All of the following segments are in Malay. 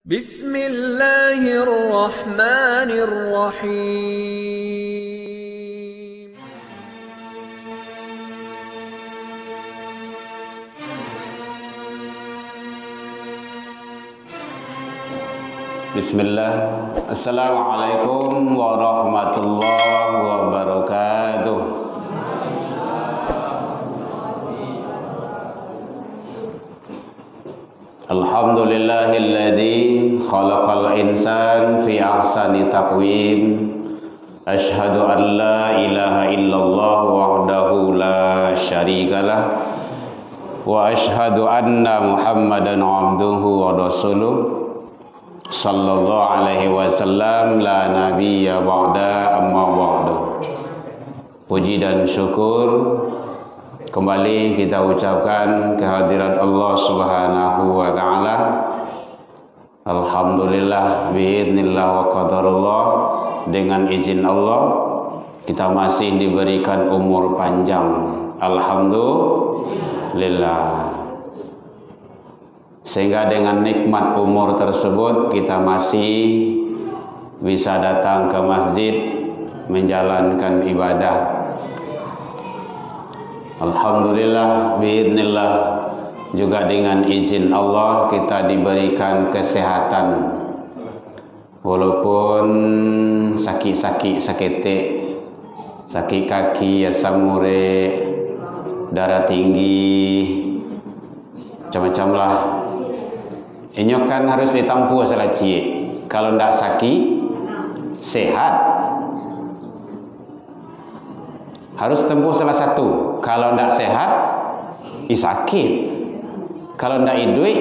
Bismillahirrahmanirrahim. Bismillah. Assalamualaikum warahmatullahi wabarakatuh. Alhamdulillahilladzi khalaqal insan fi ahsani taqwim. Asyhadu an la ilaha illallah wahdahu la syarikalah wa asyhadu anna Muhammadan abduhu wa rasuluh. Sallallahu alaihi wasallam la nabiyya ba'da amma ba'du. Puji dan syukur kembali kita ucapkan kehadirat Allah Subhanahu wa taala. Alhamdulillah biidznillah wa qadarullah, dengan izin Allah kita masih diberikan umur panjang. Alhamdulillah. Sehingga dengan nikmat umur tersebut kita masih bisa datang ke masjid menjalankan ibadah. Alhamdulillah biidznillah, juga dengan izin Allah kita diberikan kesehatan. Walaupun sakit kaki, asam urat, darah tinggi, macam-macam lah. Ini kan harus ditampu salah cie. Kalau ndak sakit, sehat, harus tempuh salah satu. Kalau ndak sehat, sakit. Kalau ndak hidup,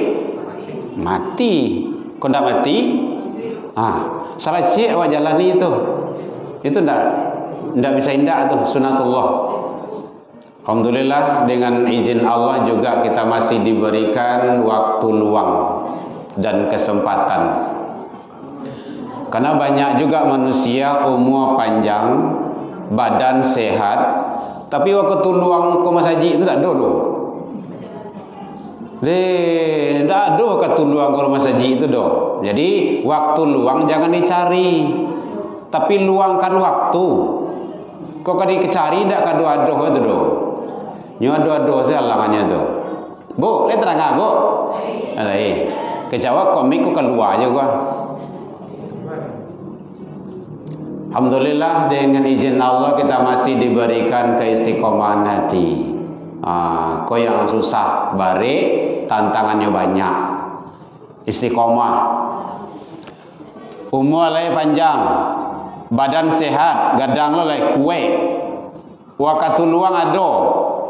mati. Kalau ndak mati, salah cie awak jalani itu ndak bisa indah tuh, sunatullah. Alhamdulillah dengan izin Allah juga kita masih diberikan waktu luang dan kesempatan. Karena banyak juga manusia umur panjang, badan sehat, tapi waktu luang ke masjid itu tak ada doh. Tak ada waktu luang ke masjid itu doh. Jadi waktu luang jangan dicari, tapi luangkan waktu. Kau kali dicari tak kado-ado itu doh. Nyo ado-ado saya alangannya tu. Bu, lihat terang bu. Alai. Kejawab komik ku keluar aja gua. Alhamdulillah dengan izin Allah kita masih diberikan keistiqomahan hati. Kau yang susah balik, tantangannya banyak. Istiqomah. Umur lagi panjang, badan sehat, gadang lo lagi kuat. Waktu luang ada,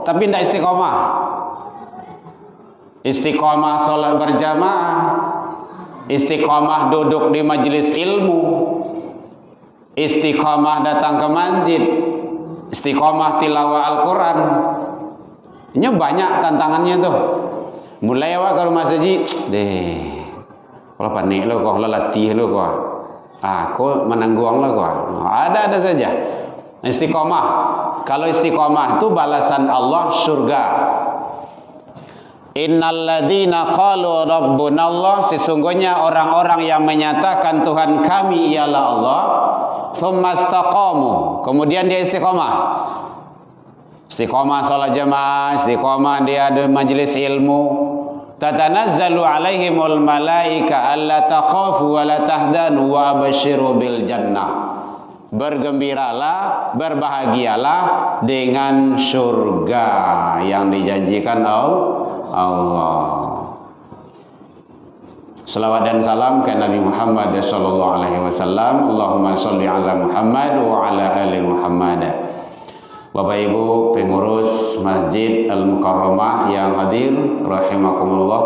tapi tidak istiqomah. Istiqomah sholat berjamaah, istiqomah duduk di majelis ilmu, istiqomah datang ke masjid, istiqomah tilawah Al-Quran. Ini banyak tantangannya tuh. Mulai awak ke rumah masjid, kalau panik lo kau, kalau latih lo kau, kau menangguang lo kau. Ada saja. Istiqomah. Kalau istiqomah itu balasan Allah surga. Innalladzina qalu rabbunallah, sesungguhnya orang-orang yang menyatakan Tuhan kami ialah Allah, tsumastaqamu, kemudian dia istiqomah. Istiqomah salat jamaah, istiqomah dia ada majelis ilmu. Tatanazzalu alaihimul malaika alla takhafu wa la tahdanu wa abasyiru bil jannah. Bergembiralah, berbahagialah dengan surga yang dijanjikan Allah. Salawat dan salam ke Nabi Muhammad sallallahu alaihi wasallam. Allahumma shalli ala Muhammad wa ala ali Muhammad. Bapak Ibu pengurus Masjid Al-Mukarramah yang hadir rahimakumullah.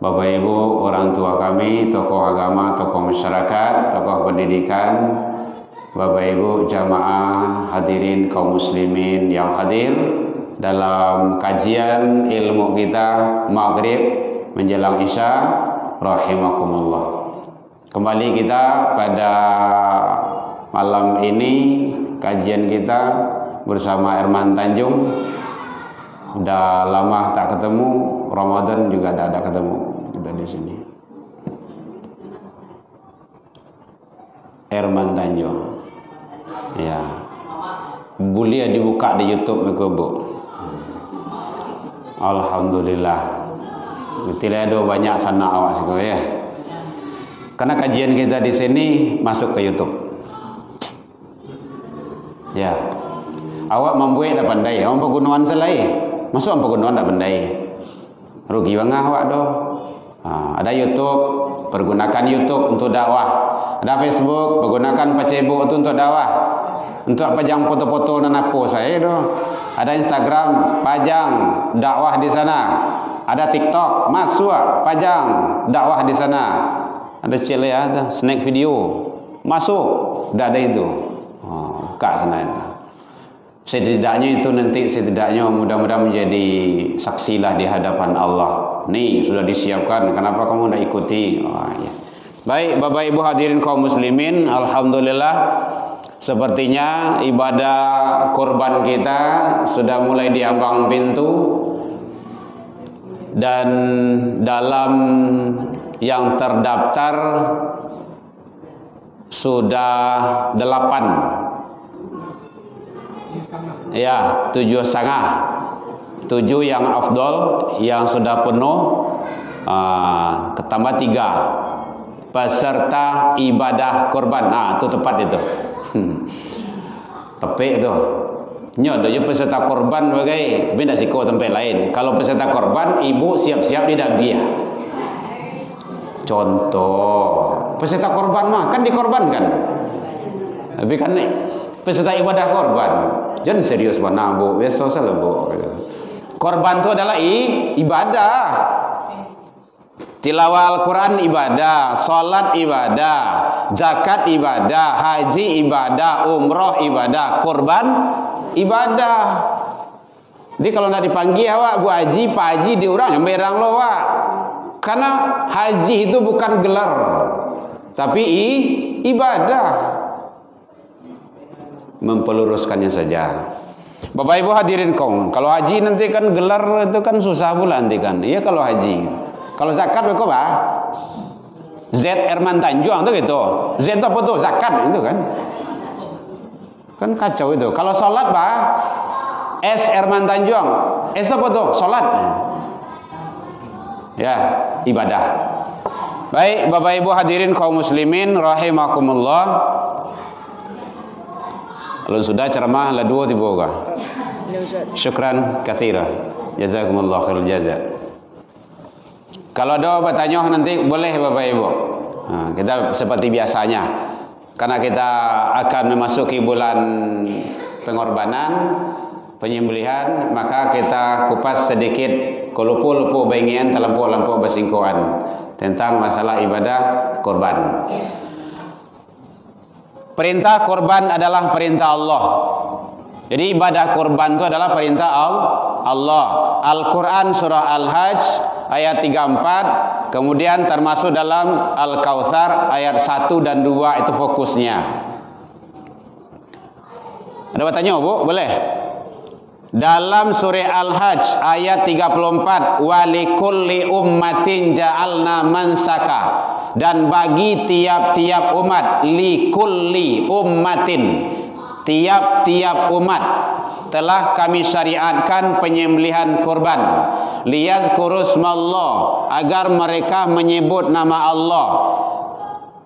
Bapak Ibu orang tua kami, tokoh agama, tokoh masyarakat, tokoh pendidikan, Bapak Ibu jamaah hadirin kaum muslimin yang hadir dalam kajian ilmu kita maghrib menjelang isya rahimakumullah. Kembali kita pada malam ini kajian kita bersama Herman Tanjung. Udah lama tak ketemu, Ramadan juga tak ada ketemu kita di sini. Herman Tanjung. Ya. Boleh dibuka di YouTube mereka, Bu. Alhamdulillah. Tidak ada banyak sana awak sih ya. Karena kajian kita di sini masuk ke YouTube. Ya. Awak membuat dah pandai. Awak pegunungan selai. Masuk pegunungan dah pandai. Rugi banget awak doh. Ada YouTube, pergunakan YouTube untuk dakwah. Ada Facebook, pergunakan Facebook itu untuk dakwah. Untuk pajang foto-foto dan apa saya doh. Ada Instagram, pajang dakwah di sana. Ada TikTok, masuk pajang dakwah di sana. Ada channel ya, ada snack video, masuk, dah ada itu. Buka sana itu. Setidaknya itu nanti mudah-mudahan menjadi saksilah di hadapan Allah. Nih sudah disiapkan. Kenapa kamu tidak ikuti? Ya. Baik, Bapak Ibu hadirin kaum muslimin, alhamdulillah. Sepertinya ibadah kurban kita sudah mulai diambang pintu. Dan dalam yang terdaftar sudah 8. Ya, 7,5. 7 yang afdol, yang sudah penuh, ketambah 3 peserta ibadah korban. Itu tepat itu. Tepik itu. Nyod aja peserta korban bagai, tapi tidak siko tempat lain. Kalau peserta korban, ibu siap-siap di Dabia. Contoh, peserta korban mah kan dikorbankan. Tapi kan peserta ibadah korban. Jangan serius mana bu, biasa salah bu. Korban itu adalah ibadah. Tilawah Al-Quran ibadah, salat ibadah, zakat ibadah, haji ibadah, umroh ibadah, kurban ibadah. Jadi kalau nak dipanggil awak Bu Haji, Pak Haji diurang yang berang lo awak. Karena haji itu bukan gelar, tapi ibadah. Mempeluruskannya saja. Bapak Ibu hadirin kaum, kalau haji nanti kan gelar itu kan susah pula nanti kan. Iya kalau haji. Kalau zakat berapa bah? Z Herman Tanjung tuh gitu. Z itu apa tuh? Zakat itu kan. Kan kacau itu. Kalau salat bah? S Herman Tanjung. S apa tuh? Salat. Ya, ibadah. Baik, Bapak Ibu hadirin kaum muslimin rahimakumullah. Kalau sudah ceramah la 2 tiba kah? Syukran katsira. Jazakumullah khairul jazaa. Kalau ada bertanya nanti boleh Bapak Ibu. Kita seperti biasanya. Karena kita akan memasuki bulan pengorbanan, penyembelihan, maka kita kupas sedikit kulupu-lupu bengian terlampau-lampau bersingkuan tentang masalah ibadah korban. Perintah korban adalah perintah Allah. Jadi ibadah korban itu adalah perintah Allah. Al-Quran surah Al-Hajj ayat 34, kemudian termasuk dalam Al-Kautsar ayat 1 dan 2 itu fokusnya. Ada bertanya Bu? Boleh? Dalam surah Al-Hajj ayat 34, walikulli ummatin ja'alna mansaka, dan bagi tiap-tiap umat, likulli ummatin, tiap-tiap umat telah kami syariatkan penyembelihan kurban, liyadhkurusmallah, agar mereka menyebut nama Allah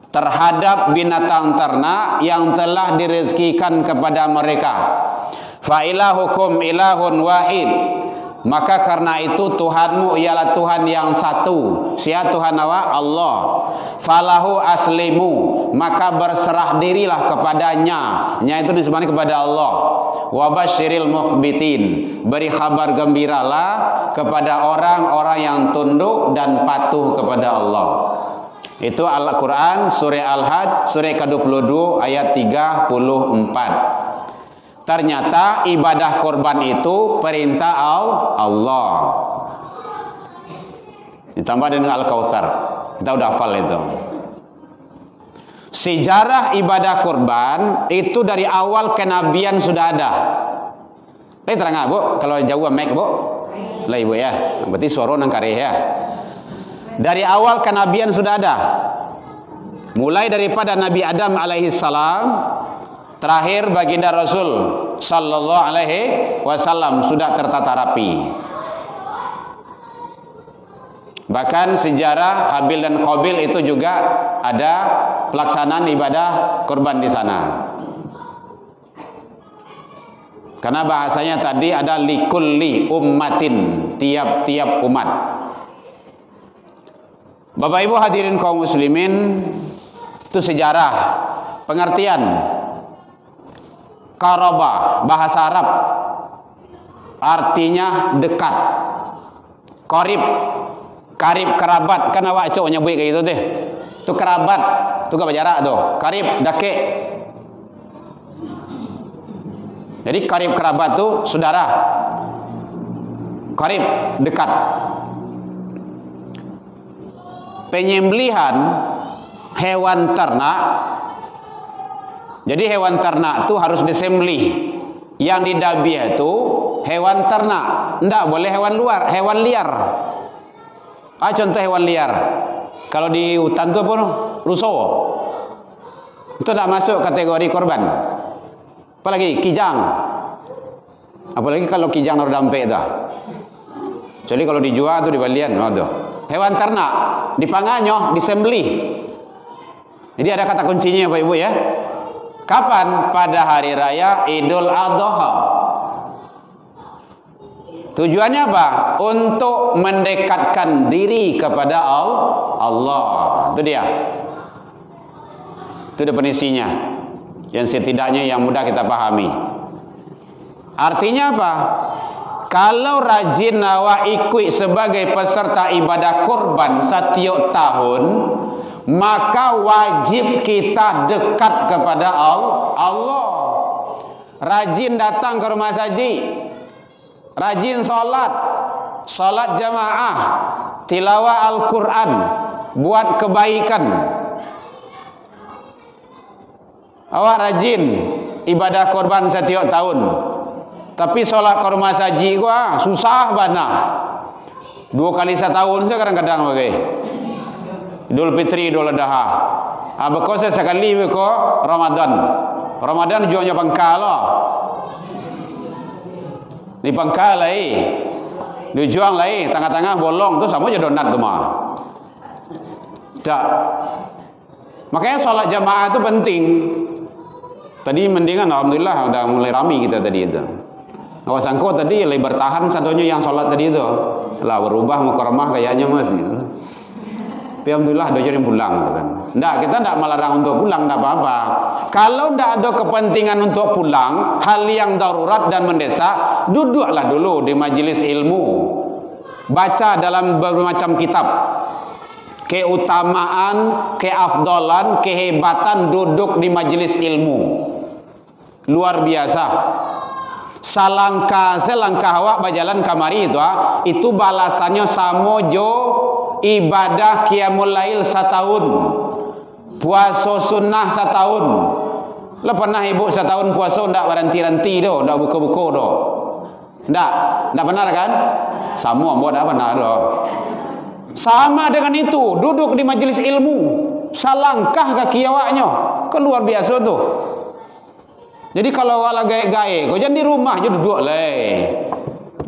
terhadap binatang ternak yang telah direzekikan kepada mereka. Fa ilahukum ilahun wahid, maka karena itu Tuhanmu ialah Tuhan yang satu. Siapa Tuhan awak? Allah. Falahu aslimu, maka berserah dirilah kepadanya. Nya itu disebut kepada Allah. Wa basyiril mukhbitin, beri kabar gembiralah kepada orang-orang yang tunduk dan patuh kepada Allah. Itu Al-Quran surah Al-Hajj surah ke-22 ayat 34. Ternyata ibadah korban itu perintah Allah. Ditambah dengan Al-Kautsar. Kita udah hafal itu. Sejarah ibadah korban itu dari awal kenabian sudah ada. Ini terang Bu, kalau jauh mek Bu. Lah Ibu ya. Berarti suara nang kareh ya. Dari awal kenabian sudah ada. Mulai daripada Nabi Adam alaihi salam, terakhir baginda Rasul sallallahu alaihi wasallam sudah tertata rapi. Bahkan sejarah Habil dan Qabil itu juga ada pelaksanaan ibadah kurban di sana. Karena bahasanya tadi ada likulli ummatin, tiap-tiap umat. Bapak Ibu hadirin kaum muslimin, itu sejarah, pengertian qaraba, bahasa Arab artinya dekat. Qarib, karib, kerabat, kan awak cok nyebut kayak gitu deh. Itu kerabat, itu gak berjarak tuh. Karib, dakek. Jadi karib kerabat tuh saudara. Karib, dekat. Penyembelihan hewan ternak. Jadi hewan ternak itu harus disembelih. Yang didabiah itu hewan ternak, ndak boleh hewan luar, hewan liar. Contoh hewan liar. Kalau di hutan itu apa no? Ruso. Itu tidak masuk kategori korban. Apalagi kijang. Apalagi kalau kijang nordampe dah. Jadi kalau dijual itu di balian, hewan ternak dipanganyoh, disembelih. Jadi ada kata kuncinya Bapak Ibu ya. Kapan? Pada hari raya Idul Adha. Tujuannya apa? Untuk mendekatkan diri kepada Allah. Itu dia. Itu definisinya. Yang setidaknya yang mudah kita pahami. Artinya apa? Kalau rajin awak ikut sebagai peserta ibadah kurban setiap tahun, maka wajib kita dekat kepada Allah. Rajin datang ke rumah saji, rajin salat jamaah, tilawah Al-Quran, buat kebaikan. Awak rajin ibadah kurban setiap tahun, tapi salat ke rumah saji gua susah banget. 2 kali setahun saya kadang-kadang pakai. Idul Fitri, Idul Adha. Bekos sekali beko Ramadan. Ramadan jualnya Bangkala. Di Bangkala dijual lagi, tengah-tengah bolong tu sama aja donat tu mah. Tak. Makanya sholat jamaah itu penting. Tadi mendingan alhamdulillah udah mulai rami kita tadi itu. Awas angko tadi lebih bertahan satunya yang sholat tadi itu. Lah berubah mukarramah kayaknya masih. Tapi alhamdulillah ada yang pulang gitu kan. Enggak, kita enggak melarang untuk pulang, enggak apa-apa. Kalau enggak ada kepentingan untuk pulang, hal yang darurat dan mendesak, duduklah dulu di majelis ilmu. Baca dalam bermacam kitab. Keutamaan, keafdalan, kehebatan duduk di majelis ilmu. Luar biasa. Selangkah awak berjalan kamari itu balasannya sama jo ibadah qiyamul lail setahun, puasa sunnah setahun. Lah pernah ibu setahun puasa ndak berhenti-henti do, ndak buka-buka do. Ndak benar kan? Sama buat apa benar do. Sama dengan itu, duduk di majelis ilmu, salangkah kaki awaknya, keluar biasa tuh. Jadi kalau awak lagi gae, kau jangan di rumah aja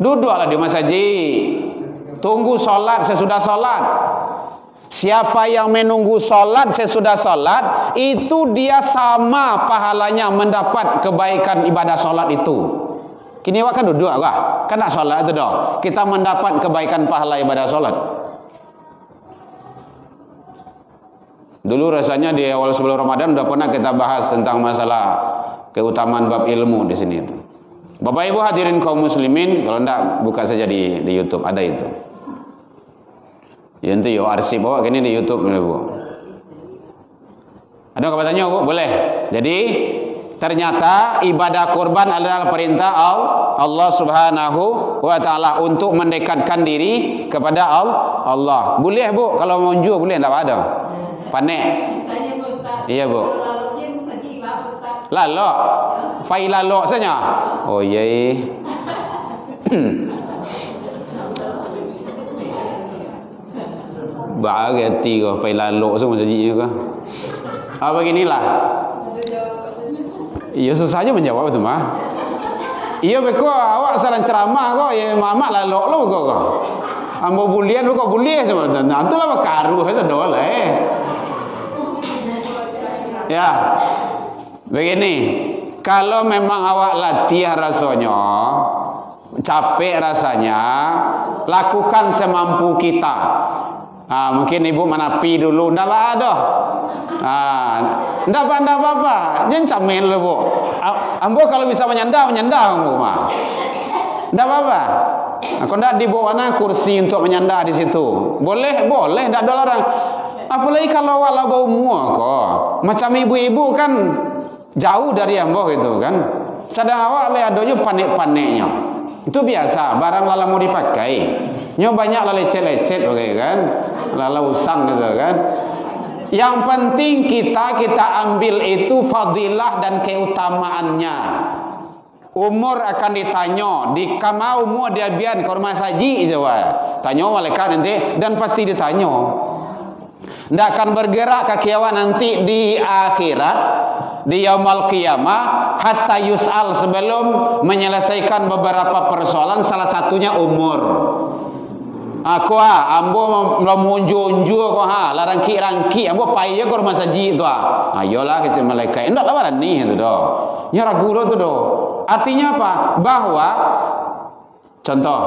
duduklah di masjid. Tunggu solat sesudah solat. Siapa yang menunggu solat sesudah solat, itu dia sama pahalanya mendapat kebaikan ibadah solat itu. Kini awak kan duduk kan nak solat itu dah. Kita mendapat kebaikan pahala ibadah solat. Dulu rasanya di awal sebelum Ramadan udah pernah kita bahas tentang masalah keutamaan bab ilmu di sini itu. Bapak Ibu hadirin kaum muslimin, kalau enggak buka saja di YouTube, ada itu. Ya itu yo arsip bawa gini di YouTube Bu. Ada kepatannya Bu? Boleh. Jadi ternyata ibadah kurban adalah perintah Allah Subhanahu wa taala untuk mendekatkan diri kepada Allah. Boleh Bu, kalau mau unjuk boleh, enggak ada. Panek. Iya Bu. Lalok. Pai lalok saja. Oh iya. Bagati kau pai lalok semua sajinya kau. Beginilah. Iya susahnya menjawab itu mah. Iya beko awak saran ceramah kok ya mamak lalok lo kok. Ambo bulian kok bulian sama tu lah bakaru itu dole. Ya. Begini, kalau memang awak latihan rasanya, capek rasanya, lakukan semampu kita. Mungkin ibu menapi dulu, ndak ada. Ndak apa-apa. Jangan samen lu, Bu. Ambo kalau bisa menyandang ambo mah. Ndak apa-apa. Kalau ndak dibawa kursi untuk menyandang di situ. Boleh, ndak ada larang. Apalagi kalau walau bau muak kok. Macam ibu-ibu kan jauh dari ambo gitu kan. Sadang awak le adonyo panek-paneknya. Itu biasa, barang lala mau dipakai. Nyo banyak lah lecet-lecet okay, kan. Lala usang gitu kan. Yang penting kita ambil itu fadilah dan keutamaannya. Umur akan ditanya, di kamau umur dia bian ke rumah saji jawa. Tanya malaikat nanti dan pasti ditanya. Ndak akan bergerak kaki awak nanti di akhirat, di yaumul qiyamah hatta yus'al, sebelum menyelesaikan beberapa persoalan, salah satunya umur. Aku ambo memunju-unju ko larangki ambo payah ko rumah saji tu ayolah ke malaikat ndak lawan ni tu do nya ragu lo tu do. Artinya apa? Bahwa contoh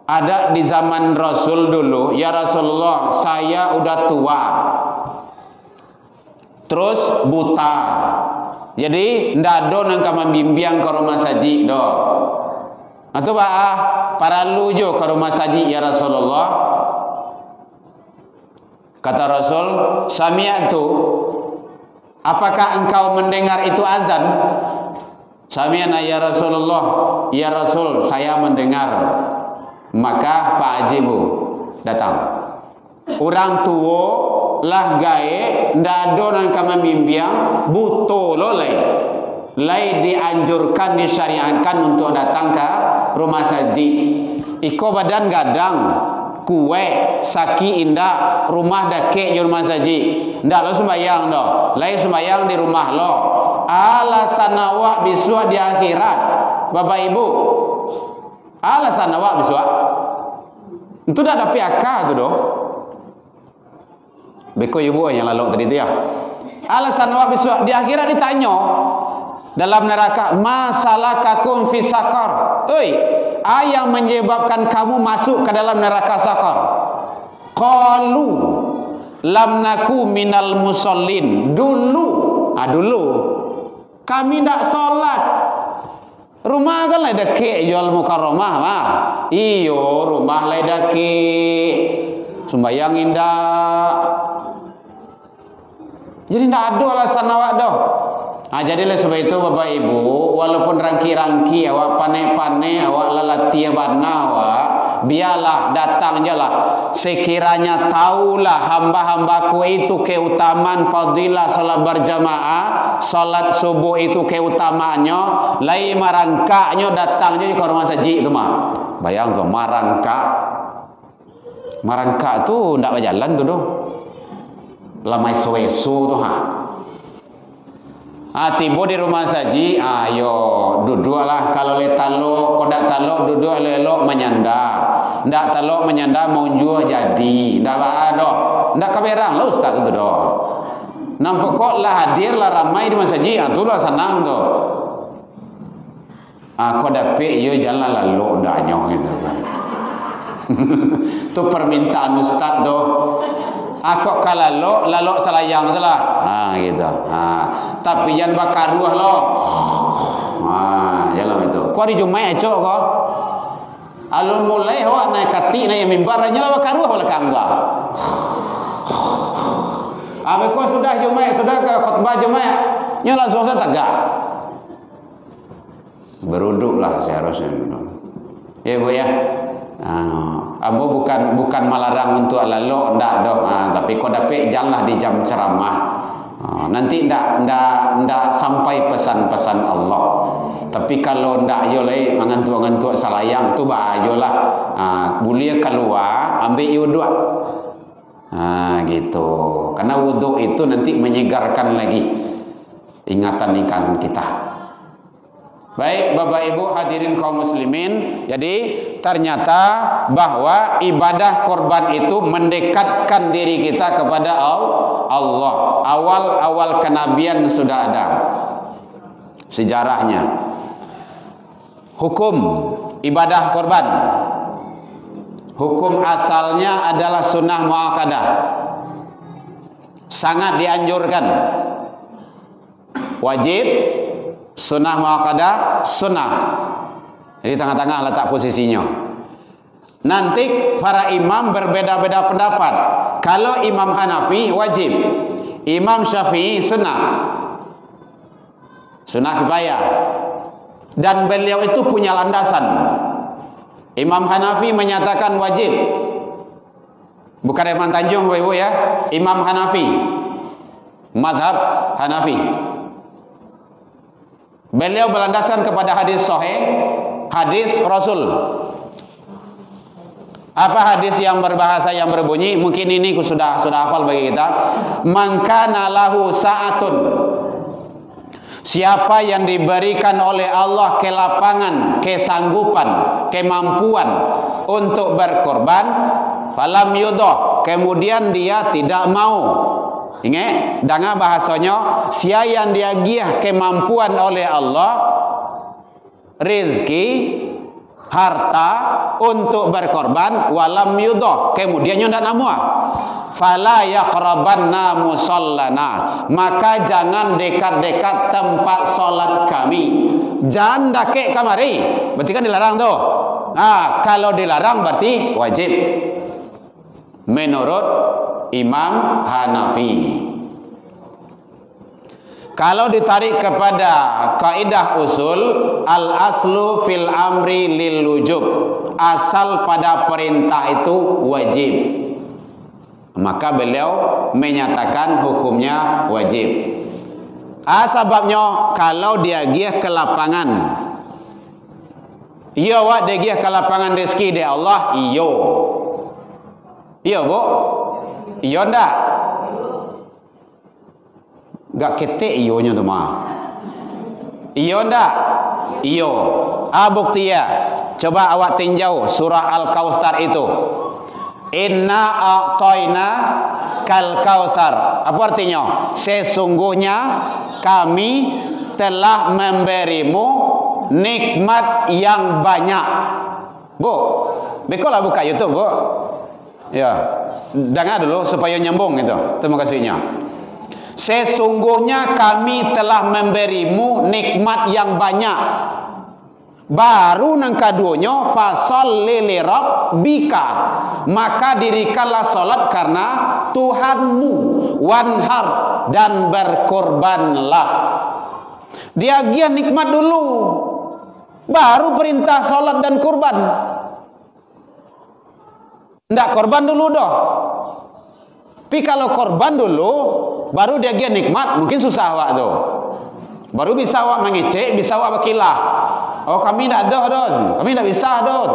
ada di zaman Rasul dulu, ya Rasulullah saya udah tua terus buta, jadi ndak do nang kamambimbang ke rumah saji do. Atau para lujo ke rumah saji ya Rasulullah. Kata Rasul, sami'tu, apakah engkau mendengar itu azan? Sami'na ya Rasulullah, ya Rasul saya mendengar. Maka fa'ajibu, datang. Orang tua lah gae ndado nang kamambimbang buto lolai. Lai dianjurkan, disyariatkan untuk datang ke rumah saji. Iko badan gadang, kue, saki indah, rumah dake di rumah saji. Ndak lo sembayang do, lai sembayang di rumah lo. Alasan awak biswa di akhirat, bapak ibu. Alasan awak biswa. Itu dah ada piaka tu do. Beko ibu yang lalu tadi tu ya. Alasan awak biswa di akhirat ditanya. Dalam neraka, masalah kakum fi sakar. Yang menyebabkan kamu masuk ke dalam neraka sakar? Qalu lam naku minal musallin. Dulu kami tidak solat. Rumah kan lah dake jual mukarramah mah. Iyo rumah lah dake. Sembayang indah. Jadi tidak ada alasan awak dah. Jadilah sebab itu bapak ibu, walaupun rangki-rangki awak panek-panek, awak lalatia badna awak, biarlah datang je lah. Sekiranya tahulah hamba-hambaku itu keutamaan fadilah salat berjamaah, salat subuh itu keutamaannya, lai marangkaknya datangnya ke rumah saji itu mah. Bayang tu marangkak tu ndak berjalan tu doh. Lamai suesu tu tiba di rumah saji, ayo duduklah. Kalau le taluk, kodak taluk duduk elok menyandar. Ndak taluk menyandar mau jual jadi. Ndak ada. Ndak kaberang lah ustaz itu doh. Nampak kok lah hadir lah ramai di rumah saji, itulah senang tu. Kau dapat yo jalan lalu ndaknya gitu. Tu permintaan ustaz tu. Aku kalau lalok selayang salah. Gitu. Tapi jangan bakar ruah lo. Jalan itu. Kau di Jumaat cok kau. Alun mulai awak naik kati naik mimbar nyala bakar ruah belakang gua. Kau sudah Jumaat, sudah ke khutbah Jumaat, nyala langsung saya tegak. Beruduklah seharusnya. Ya Bu ya. Ambo bukan melarang untuk lalu ndak doh, tapi kau dapat janganlah di jam ceramah. Nanti ndak sampai pesan-pesan Allah. Tapi kalau ndak yo le ngantuk-ngantuk salayang tu bah yo lah. Bulia keluar ambil yo dua. Gitu. Karena wudhu itu nanti menyegarkan lagi ingatan-ingatan kita. Baik Bapak Ibu hadirin kaum muslimin, jadi ternyata bahwa ibadah korban itu mendekatkan diri kita kepada Allah. Awal-awal kenabian sudah ada sejarahnya. Hukum ibadah korban, hukum asalnya adalah sunnah muakkadah, sangat dianjurkan, wajib, sunnah muakkadah, sunnah. Jadi tengah-tengah letak posisinya. Nanti para imam berbeda-beda pendapat. Kalau Imam Hanafi wajib, Imam Syafi'i sunnah kifayah. Dan beliau itu punya landasan. Imam Hanafi menyatakan wajib. Bukan Imam Tanjung Ibu ya, Imam Hanafi, mazhab Hanafi. Beliau berlandasan kepada hadis sahih, hadis Rasul. Apa hadis yang berbahasa yang berbunyi? Mungkin ini sudah hafal bagi kita. Man kana lahu sa'atun, siapa yang diberikan oleh Allah kelapangan, kesanggupan, kemampuan untuk berkorban, falam yudoh, kemudian dia tidak mau. Ingat, dengan bahasanya, siapa yang dia giah kemampuan oleh Allah, rezeki, harta untuk berkorban, walam yudoh, kemudian tidak namua, fala yaqrabanna musallana, maka jangan dekat-dekat tempat solat kami, jangan dakek kamari. Berarti kan dilarang tuh. Kalau dilarang berarti wajib menurut Imam Hanafi. Kalau ditarik kepada kaidah usul, al aslu fil amri lil wujub, asal pada perintah itu wajib, maka beliau menyatakan hukumnya wajib. Sebabnya kalau dia giah ke lapangan, iya wak dia giah ke lapangan rezeki dari Allah, iya bu, iya ndak? Gak ketek iyonya tu mah. Iyo ndak? Iyo. Bukti ya. Coba awak tinjau surah Al-Kautsar itu. Inna a'tayna kal kautsar. Apa artinya? Sesungguhnya kami telah memberimu nikmat yang banyak. Bu, bekolah buka YouTube, Bu. Ya. Dengar dulu supaya nyambung itu. Terima kasihnya. Sesungguhnya kami telah memberimu nikmat yang banyak. Baru nang kaduanya fasholli li rabbika, maka dirikanlah salat karena Tuhanmu, wanhar, dan berkorbanlah. Dia gian nikmat dulu, baru perintah salat dan kurban. Ndak korban dulu doh. Tapi kalau korban dulu baru dia gian nikmat, mungkin susah awak tu. Baru bisa awak mengecek, bisa awak berkilah. Oh kami tidak ada dos, kami tidak bisa dos.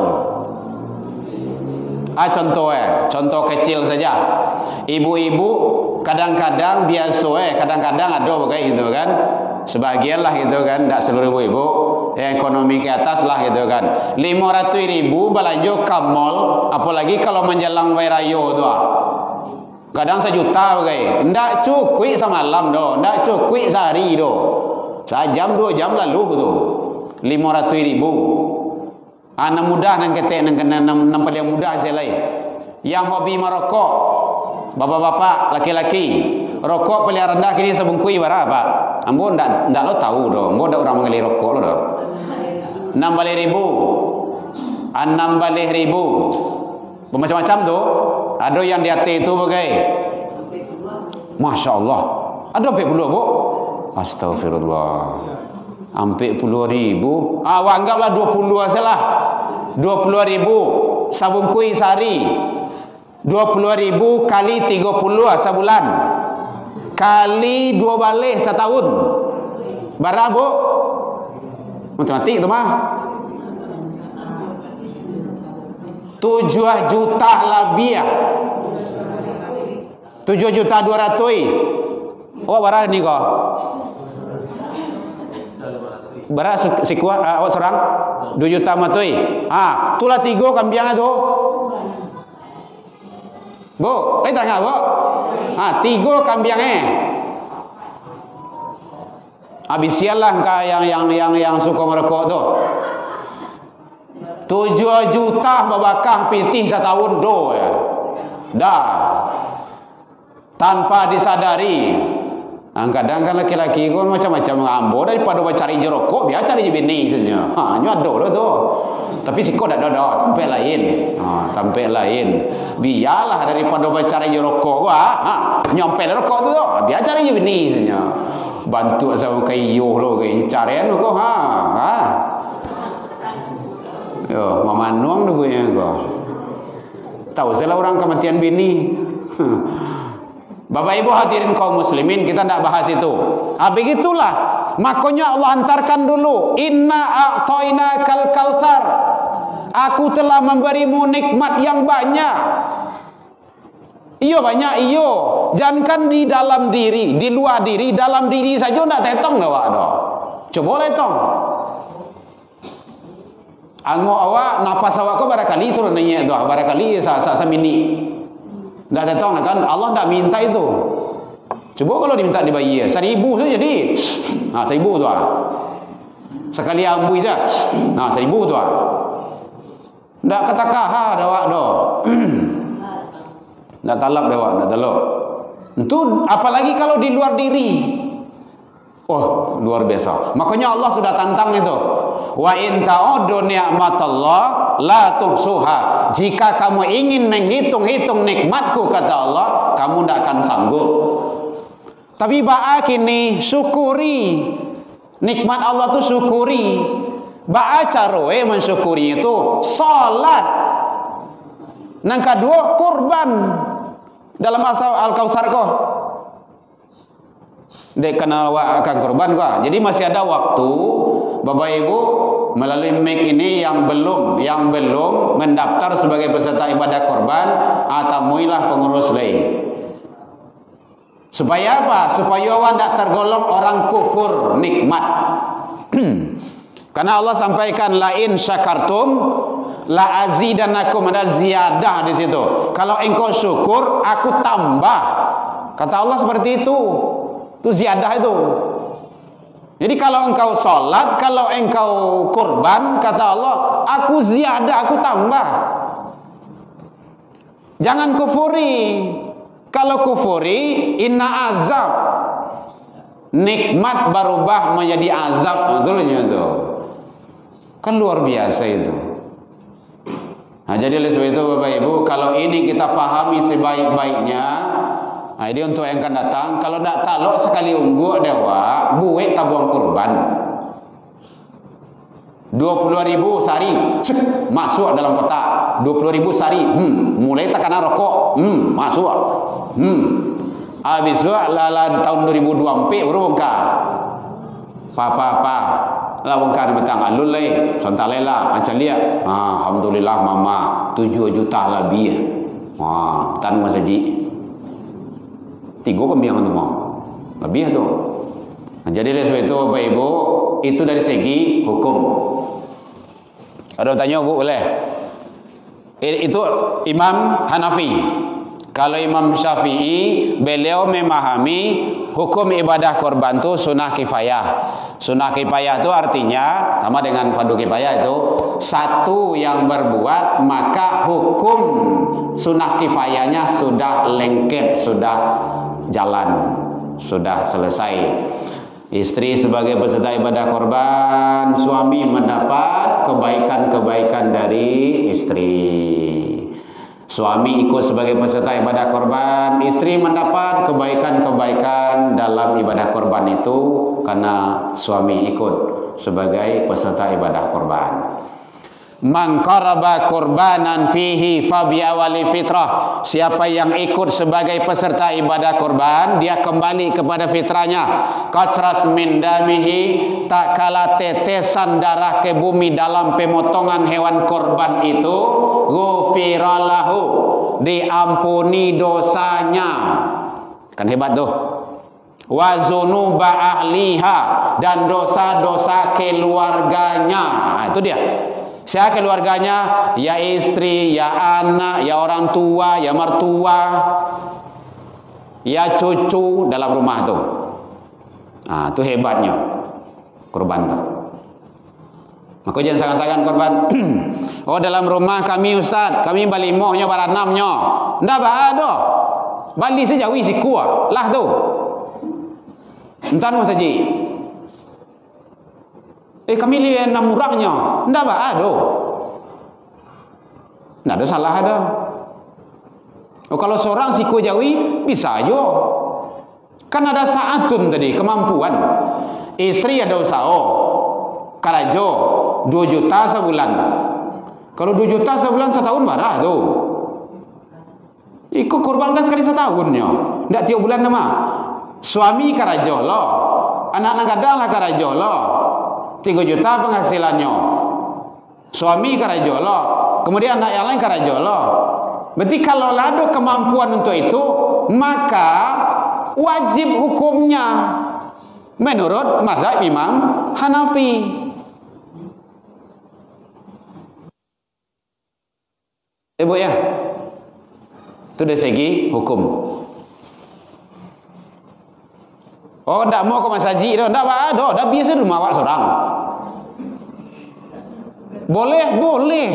Contoh kecil saja. Ibu-ibu kadang-kadang biasa kadang-kadang ada begitu gitu kan. Sebagian lah gitu kan, tidak seluruh ibu-ibu. Ekonomi ke atas lah gitu kan. 500.000 belanja ke mall, apalagi kalau menjelang Wairayo tu. Kadang 1 juta bagai. Ndak cukup semalam do, ndak cukup sehari do. Sejam 2 jam lalu tu. 500.000. Anak mudah nang ketek nang paling mudah saya lain. Yang hobi merokok, bapak-bapak, laki-laki, rokok paling rendah kini sebungkui berapa? Ambo ndak lo tahu do. Ambo ndak orang mengali rokok lo do. 60.000. 60.000. Macam-macam tu. Ada yang di hati itu bagai. Masya Allah. Ada sampai puluh bu. Astagfirullah. Sampai 10.000. Anggaplah 20 salah. 20.000 sabungkui sehari. 20.000 kali 30 sebulan. Kali 2 balik setahun. Berapa bu? Matematik itu mah. 7 juta lebih ya. 7.200.000. Oh barang ni kok. Barang sekuat seorang 2 juta matui. Tulah 3 kambiang tu. Bu, tanya bu. 3 kambiangnya. Habis sialah yang suka merokok tu. 7 juta babakah pitih setahun do ya. Dah. Tanpa disadari. Kadang kan laki-laki kau macam-macam ambo daripada cari jerokok biar cari bini saja. Nyu ada lah tu. Tapi si kau tak ada tampil lain. Tampil lain. Biarlah daripada cari jerokok nyompel rokok tu biar cari bini saja. Bantu sama kayu lo kain carian kau Yo, mama nuang tu punya kau. Tahu salah orang kematian bini. Bapak Ibu hadirin kaum muslimin, kita tidak bahas itu. Begitulah. Makanya Allah hantarkan dulu. Inna a'tainakal kautsar. Aku telah memberimu nikmat yang banyak. Iyo banyak iyo. Jangan di dalam diri, di luar diri, dalam diri saja tidak tetong dah dah. Coba letong. Anggo awak napas awak ko barakali turun nanya tu. Barakali sa mini. Tak datang kan Allah tak minta itu. Coba kalau diminta dibayar 1,000 saja jadi. 1,000 tu sekali ambui saja. 1,000 tu tak katakah dawak do. Tak talap dawak, tak talap. Itu apalagi kalau di luar diri. Oh, luar biasa. Makanya Allah sudah tantang itu. Wa in ta'uddu ni'matallah la tuhsuha. Jika kamu ingin menghitung-hitung nikmatku kata Allah, kamu tidak akan sanggup. Tapi ba'a kini syukuri nikmat Allah tu syukuri. Ba'a caroe mensyukuri itu salat. Yang kedua kurban dalam asal Al-Kautsar ko. Dek kena akan kurban gua. Jadi masih ada waktu Bapak Ibu melalui mic ini yang belum mendaftar sebagai peserta ibadah kurban, atamuilah pengurus lain. Supaya apa? Supaya awak tidak tergolong orang kufur nikmat. Karena Allah sampaikan la in syakartum la azidannakum, ada ziyadah di situ. Kalau engkau syukur, aku tambah. Kata Allah seperti itu. Itu ziyadah itu. Jadi kalau engkau sholat, kalau engkau kurban, kata Allah, aku ziyadah, aku tambah. Jangan kufuri. Kalau kufuri, inna azab. Nikmat berubah menjadi azab. Itu. Kan luar biasa itu. Jadi oleh sebab itu Bapak Ibu, kalau ini kita pahami sebaik-baiknya, ini untuk yang akan datang. Kalau tidak talok sekali ungguk dewa, buik tabung kurban 20.000 sehari, cek masuk dalam kotak. 20.000 sehari, mulai tekan rokok, masuk, habis lala tahun 2024 baru bongkar. Papa, lah bongkar betang alul leh, sontalela, macam lihat. Alhamdulillah mama 7 juta lebih. Tan masaji. 3 kembiang tu mau. Lebih tu. Jadi oleh sebab itu Bapak Ibu, itu dari segi hukum. Ada yang tanya Bu boleh? Itu Imam Hanafi. Kalau Imam Syafi'i, beliau memahami hukum ibadah korban itu sunnah kifayah. Sunnah kifayah itu artinya sama dengan fardu kifayah itu, satu yang berbuat maka hukum sunnah kifayahnya sudah lengket, sudah jalan, sudah selesai. Istri sebagai peserta ibadah korban, suami mendapat kebaikan-kebaikan dari istri. Suami ikut sebagai peserta ibadah korban, istri mendapat kebaikan-kebaikan dalam ibadah korban itu karena suami ikut sebagai peserta ibadah korban. Man qaraba qurbanan fihi fa bi awali fitrah. Siapa yang ikut sebagai peserta ibadah korban, dia kembali kepada fitrahnya. Qatras min damihi, tak kala tetesan darah ke bumi dalam pemotongan hewan korban itu, ghufiralahu, diampuni dosanya. Kan hebat tuh. Wa dzunuba ahliha, dan dosa-dosa keluarganya. Nah, itu dia. Siapa keluarganya? Ya istri, ya anak, ya orang tua, ya mertua, ya cucu dalam rumah tuh. Nah, itu hebatnya korban tuh. Maka jangan sangat-sangat korban. Oh, dalam rumah kami Ustaz, kami balimohnya baranamnya. Ndak ada. Bali sejawi si kuah lah tuh. Entar mau saja. Kami lihat namurangnya. Ndak ada. Ndak ada salah ada. Oh, kalau seorang si kuah jawi bisa aja. Kan ada saatun tadi kemampuan. Istri ada usaha. Karajo 2 juta sebulan. Kalau 2 juta sebulan setahun marah tuh. Ikut korbankan sekali setahunnya. Ndak tiap bulan nama. Suami karajo lo, anak-anak gadang lah karajo lo. 3 juta penghasilannya. Suami karajo lo, kemudian anak yang lain karajo lo. Berarti kalau ada kemampuan untuk itu, maka wajib hukumnya menurut mazhab Imam Hanafi. Bu ya, itu dari segi hukum. Oh, ndak mau ke masaji dah, ndak ada, dah biasa rumah awak seorang. Boleh.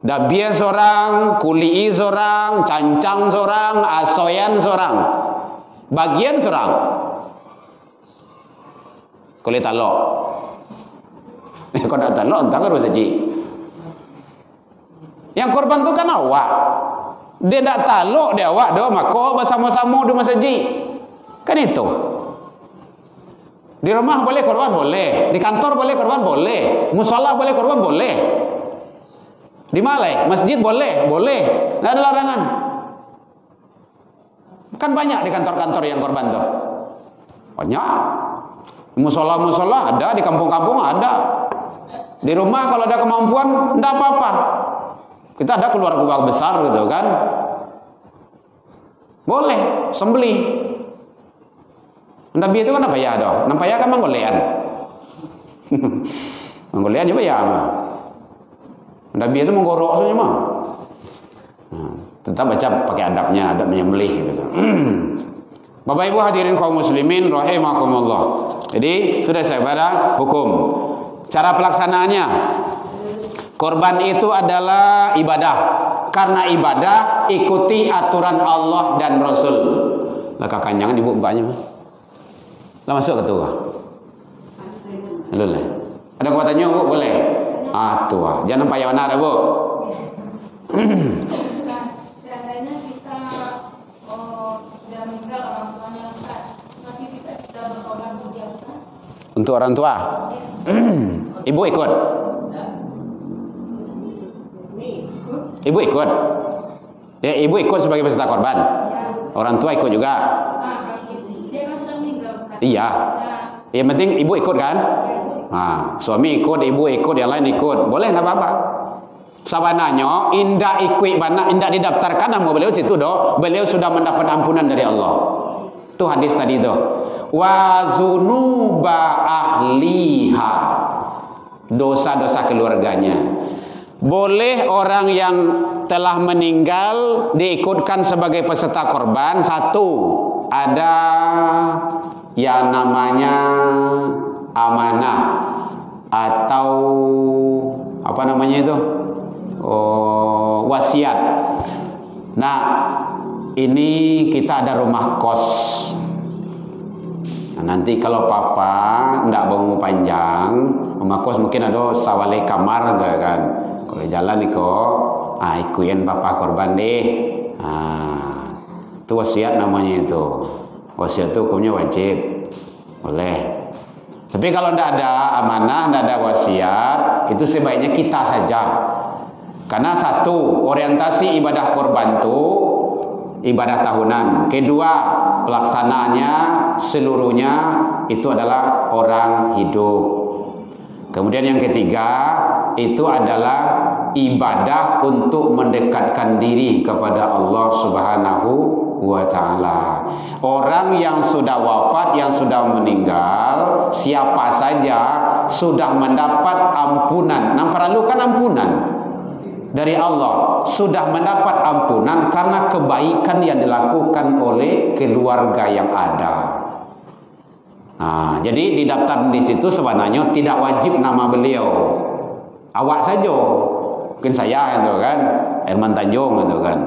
Dah biasa seorang, kuli seorang, cancang seorang, asoyan seorang, bagian seorang. Kulit talok. Kau nak talok, entah kan masaji. Yang korban tu kan awak. Dia tak taluk dia awak dah maka bersama-sama di masjid. Kan itu. Di rumah boleh korban boleh, di kantor boleh korban boleh, musala boleh korban boleh. Di malai, masjid boleh, tidak ada larangan. Kan banyak di kantor-kantor yang korban tuh. Banyak. Musala ada, di kampung-kampung ada. Di rumah kalau ada kemampuan tidak apa-apa. Kita ada keluarga besar gitu kan. Boleh sembelih. Nabi itu kan apa ya ada? Nampak ya kan manggolean. Manggolean juga ya mah. Nabi itu menggorok saja mah. Tetap baca pakai adabnya menyembelih gitu. Bapak Ibu hadirin kaum muslimin rahimakumullah. Jadi sudah saya pada hukum. Cara pelaksanaannya. Korban itu adalah ibadah. Karena ibadah ikuti aturan Allah dan Rasul. Lah kakak jangan ibu mbaknya. Lah masuk ke tua. Boleh. Ada kuatannya bu boleh. Tua. Jangan payah mana bu. Seandainya kita sudah meninggal orang tuanya masih bisa kita berkorban untuk dia. Untuk orang tua. Ibu ikut. Ibu ikut. Ya, ibu ikut sebagai peserta korban. Ya. Orang tua ikut juga. Dia kan sudah meninggal. Iya. Yang penting ibu ikut kan? Nah, suami ikut, ibu ikut, yang lain ikut. Boleh, enggak apa-apa. Sabananya indah ikut bana, indah didaftarkan nama beliau situ doh. Beliau sudah mendapat ampunan dari Allah. Itu hadis tadi itu. Wa zunuba ahliha. Dosa-dosa keluarganya. Boleh orang yang telah meninggal diikutkan sebagai peserta korban. Satu, ada yang namanya amanah atau apa namanya itu? Wasiat. Nah, ini kita ada rumah kos. Nah, nanti kalau papa ndak bangun panjang, rumah kos mungkin ada sawale kamar kan. Kalau jalan ikuin papa korban deh. Itu wasiat namanya itu. Wasiat itu hukumnya wajib. Boleh. Tapi kalau tidak ada amanah, tidak ada wasiat, itu sebaiknya kita saja. Karena satu, orientasi ibadah korban itu ibadah tahunan. Kedua, pelaksanaannya seluruhnya itu adalah orang hidup. Kemudian yang ketiga, itu adalah ibadah untuk mendekatkan diri kepada Allah Subhanahu wa ta'ala. Orang yang sudah wafat, yang sudah meninggal, siapa saja sudah mendapat ampunan. Yang perlu kan ampunan dari Allah, sudah mendapat ampunan karena kebaikan yang dilakukan oleh keluarga yang ada. Nah, jadi di daftar di situ sebenarnya tidak wajib nama beliau. Awak saja, mungkin saya itu kan, Herman Tanjung itu kan.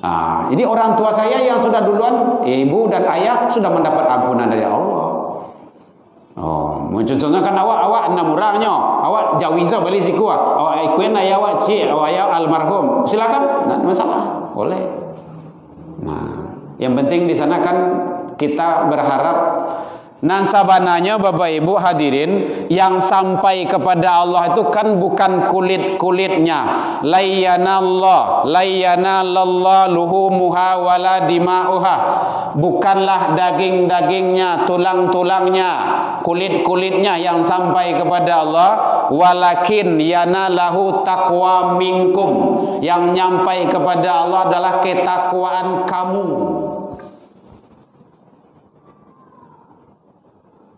Nah, jadi orang tua saya yang sudah duluan, ibu dan ayah sudah mendapat ampunan dari Allah. Oh, contohnya kan awak enam orangnya, awak jawisa balik siku, awak ikuin ayah awak si, awak ayah almarhum, silakan, tidak masalah, boleh. Nah, yang penting di sana kan kita berharap nan sabananya Bapak Ibu hadirin, yang sampai kepada Allah itu kan bukan kulit-kulitnya. Layyanallah luhumuha wala dima'uha. Bukanlah daging-dagingnya, tulang-tulangnya, kulit-kulitnya yang sampai kepada Allah. Walakin yanalahu taqwa minkum. Yang nyampai kepada Allah adalah ketakwaan kamu.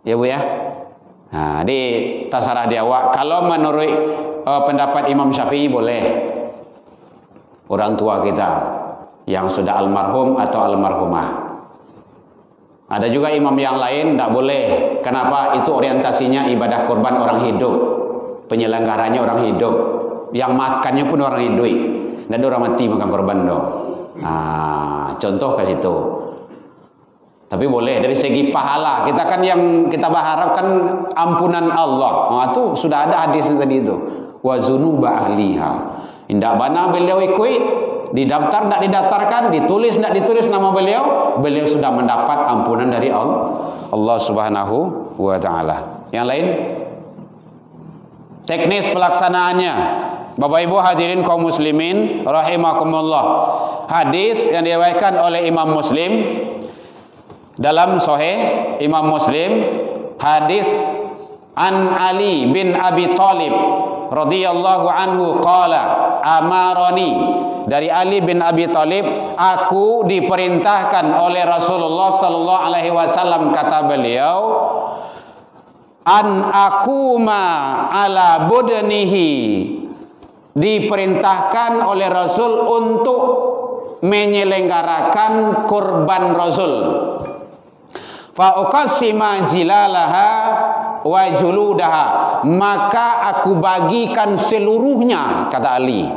Ya Bu ya. Nah, di tasarah di awak, kalau menurut pendapat Imam Syafi'i boleh orang tua kita yang sudah almarhum atau almarhumah. Ada juga imam yang lain tidak boleh. Kenapa? Itu orientasinya ibadah kurban orang hidup, penyelenggaranya orang hidup, yang makannya pun orang hidup. Tidak ada orang mati makan kurban dong. Nah, contoh ke situ. Tapi boleh dari segi pahala. Kita kan yang kita berharapkan ampunan Allah. Nah, itu sudah ada hadis tadi itu. Wa zunuba ahliha. Indak bana beliau ikut, didaftar tidak didaftarkan, ditulis tidak ditulis nama beliau, beliau sudah mendapat ampunan dari Allah Subhanahu wa taala. Yang lain? Teknis pelaksanaannya. Bapak Ibu hadirin kaum muslimin rahimakumullah. Hadis yang diriwayatkan oleh Imam Muslim dalam Sahih Imam Muslim, hadis an Ali bin Abi Thalib radhiyallahu anhu qala amarani, dari Ali bin Abi Thalib, aku diperintahkan oleh Rasulullah sallallahu alaihi wasallam, kata beliau, an akuma ala budnihi, diperintahkan oleh Rasul untuk menyelenggarakan kurban Rasul. Fa uqassima jilalaha wa juludaha, maka aku bagikan seluruhnya, kata Ali,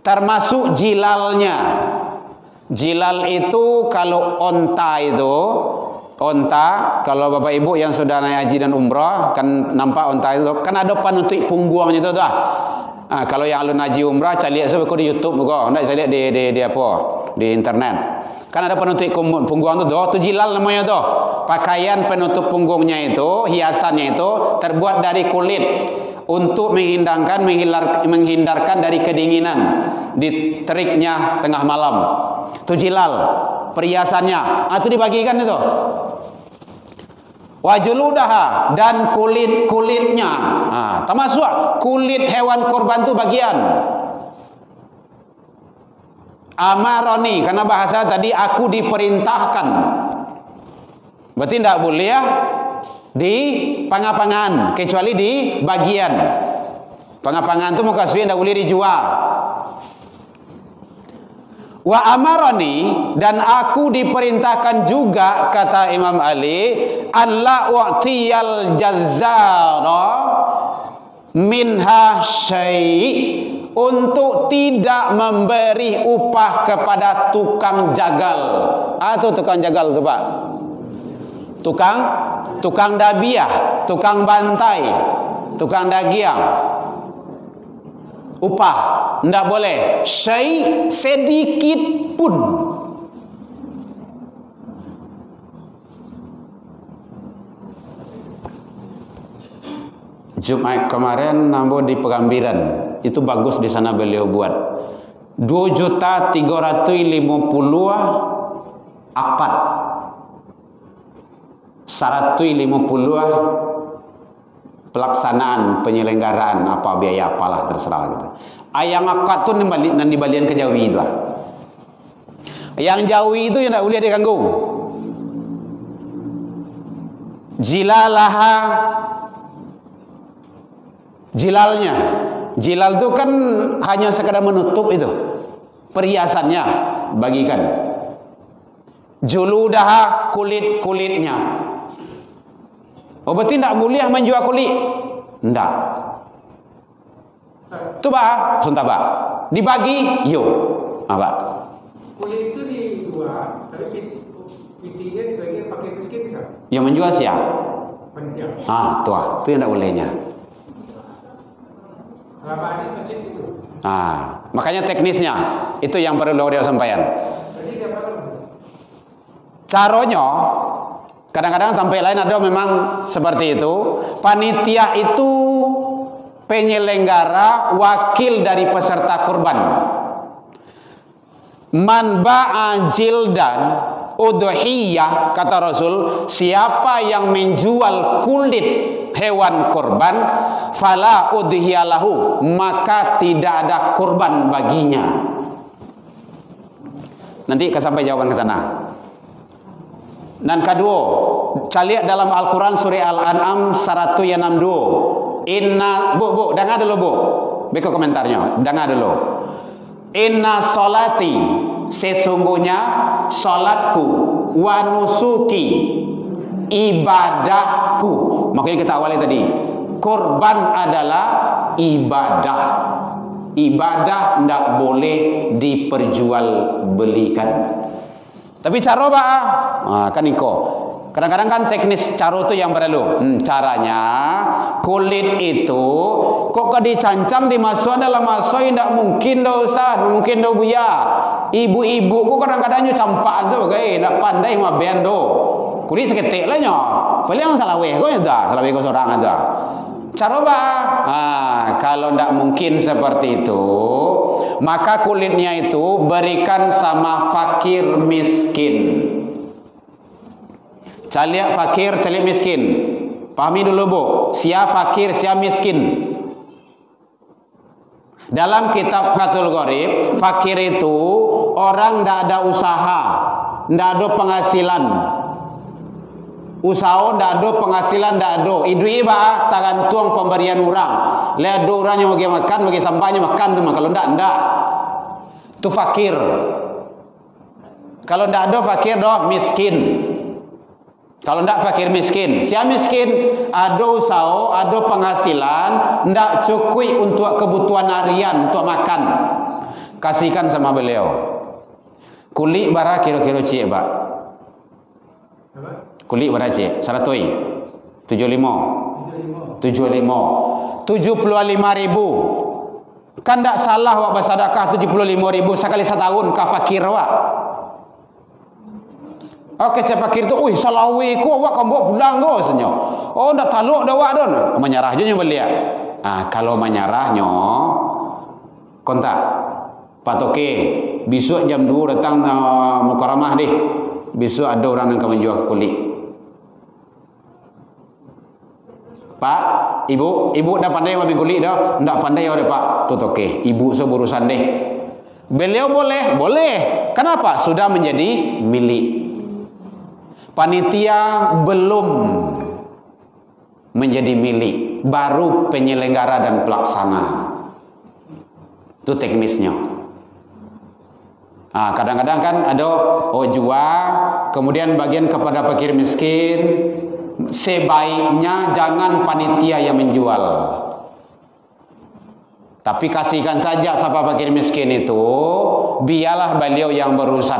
termasuk jilalnya. Jilal itu kalau onta itu, onta, kalau Bapak Ibu yang sudah naik haji dan umrah kan nampak onta itu kan ada penutup punggungnya itu dah. Nah, kalau yang alun haji umrah cari lihat sebab di YouTube kok, enggak saya lihat di apa? Di internet. Kan ada penutup punggung itu jilal namanya tuh. Pakaian penutup punggungnya itu, hiasannya itu terbuat dari kulit untuk menghindarkan dari kedinginan di teriknya tengah malam. Itu jilal, perhiasannya. Itu dibagikan itu. Wajuludaha, dan kulit-kulitnya. Nah, termasuk kulit hewan korban itu bagian. Amaroni, karena bahasa tadi aku diperintahkan. Berarti tidak boleh ya di pangapangan, kecuali di bagian. Pangapangan itu muka suya tidak boleh dijual. Wa amaroni, dan aku diperintahkan juga, kata Imam Ali, alla u'tiyal jazzara minha syai', untuk tidak memberi upah kepada tukang jagal. Atau tukang jagal itu Pak, tukang dabiah, tukang bantai, tukang dagiang, upah tidak boleh syai' sedikit pun. Jumat kemarin nambo di Pegambiran, itu bagus di sana beliau buat 2.350.000 akad, 150 pelaksanaan penyelenggaraan apa biaya apalah terserah gitu. Ayang akad tu nan dibalian ke Jawi itu. Yang Jawi itu yang tak boleh diganggu. Jilalaha, jilalnya, jilal itu kan hanya sekadar menutup itu perhiasannya, bagikan. Juludaha, kulit-kulitnya. Oh berarti tidak boleh menjual kulit? Tidak. Tu bah, suntah bah. Dibagi, yo, apa? Kulit itu dijual, tapi intinya dibagian pakai miskin bisa. Yang menjual siapa? Panitia. Tua, itu yang tidak bolehnya. Selama ini masjid itu. Makanya teknisnya itu yang perlu dia sampaikan. Jadi dia apa? Caranya, kadang-kadang tempat lain ada memang seperti itu. Panitia itu penyelenggara, wakil dari peserta kurban. Man ba'a jildan udhiyah, kata Rasul, siapa yang menjual kulit hewan kurban, fala udhiyalahu, maka tidak ada kurban baginya. Nanti sampai jawaban ke sana. Dan kedua, caliak dalam Al-Quran surah Al-An'am 162. Inna, bu, dengar dulu bu, beko komentarnya, dengar dulu. Inna solati, sesungguhnya solatku, wa nusuki, ibadahku. Makanya kita awali tadi, korban adalah ibadah. Ibadah tidak boleh diperjualbelikan. Tapi cara kan iko. Kadang-kadang kan teknis cara itu yang perlu. Caranya kulit itu kok dicancang dimasukkan dalam masuk, tidak mungkin dah Ustaz, mungkin dah Buya. Ibu-ibu kok kadang-kadang campak sebagai nak pandai mah bendo. Kulit seketik lah nya. Paling salah weh kok dah, salah weh kok seorang aja. Cara kalau tidak mungkin seperti itu, maka kulitnya itu berikan sama fakir miskin. Caliak fakir, caliak miskin. Pahami dulu bu, siapa fakir, siapa miskin. Dalam kitab Fathul Gharib, fakir itu orang tidak ada usaha, tidak ada penghasilan. Usaha tidak ada, penghasilan tidak ada. Idui bah tergantung pemberian orang. Lihat ada orang yang bagi makan, bagi sampahnya makan tu mah. Kalau tidak. Tu fakir. Kalau tidak ada fakir doh miskin. Kalau tidak fakir miskin. Siapa miskin? Ada usaha, ada penghasilan, tidak cukup untuk kebutuhan harian, untuk makan. Kasihkan sama beliau. Kulit bara kira-kira cik pak. Kulit bara cik. 175. 75. 75 ribu. Kan tidak salah wak bersedekah 75 ribu sekali setahun kah fakir wak. Oke, cek fakir tu, salah weh ko wak kambok pulang go senyo. Oh, ndak taluk dah wak don. Menyerah je nya belia. Kalau menyerahnya kontak Pak Toke, besok jam 2 datang Mukarramah deh. Besok ada orang yang akan menjual kulit. Pak, ibu dah pandai ambil kulit dah? Ndak pandai dah Pak. Tu Toke, ibu so berurusan deh. Beliau boleh. Kenapa? Sudah menjadi milik. Panitia belum menjadi milik, baru penyelenggara dan pelaksana. Itu teknisnya. Kadang-kadang kan ada jual, kemudian bagian kepada fakir miskin. Sebaiknya jangan panitia yang menjual, tapi kasihkan saja siapa fakir miskin itu, biarlah beliau yang berurusan.